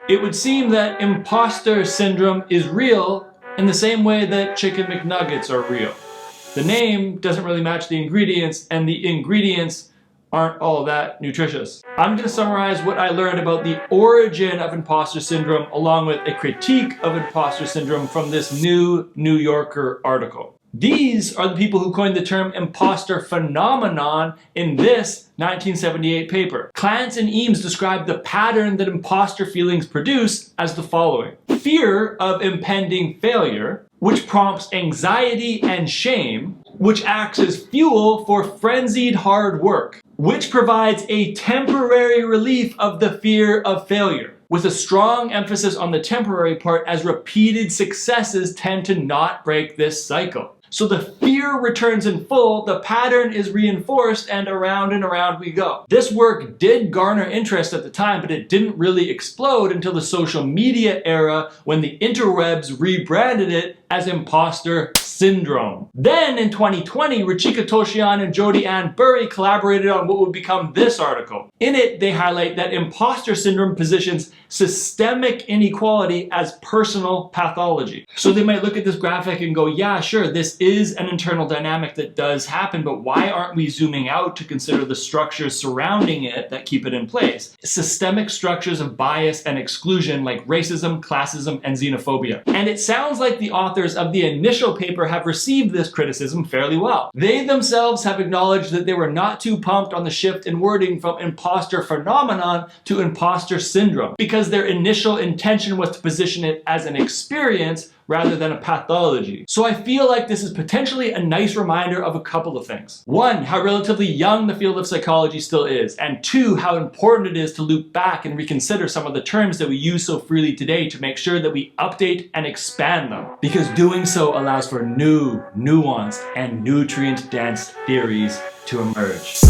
It would seem that imposter syndrome is real in the same way that chicken McNuggets are real. The name doesn't really match the ingredients, and the ingredients aren't all that nutritious. I'm going to summarize what I learned about the origin of imposter syndrome along with a critique of imposter syndrome from this new New Yorker article. These are the people who coined the term imposter phenomenon in this 1978 paper. Clance and Eames described the pattern that imposter feelings produce as the following. Fear of impending failure, which prompts anxiety and shame, which acts as fuel for frenzied hard work, which provides a temporary relief of the fear of failure, with a strong emphasis on the temporary part as repeated successes tend to not break this cycle. So the fear returns in full, the pattern is reinforced, and around we go. This work did garner interest at the time, but it didn't really explode until the social media era when the interwebs rebranded it as imposter syndrome. Then in 2020, Ruchika Tulshyan and Jamison Burey collaborated on what would become this article. In it, they highlight that imposter syndrome positions systemic inequality as personal pathology. So they might look at this graphic and go, yeah, sure, this is an internal dynamic that does happen, but why aren't we zooming out to consider the structures surrounding it that keep it in place? Systemic structures of bias and exclusion like racism, classism, and xenophobia. And it sounds like the authors of the initial paper have received this criticism fairly well. They themselves have acknowledged that they were not too pumped on the shift in wording from imposter phenomenon to imposter syndrome, because their initial intention was to position it as an experience rather than a pathology. So I feel like this is potentially a nice reminder of a couple of things. One, how relatively young the field of psychology still is, and two, how important it is to loop back and reconsider some of the terms that we use so freely today to make sure that we update and expand them, because doing so allows for new, nuanced, and nutrient-dense theories to emerge.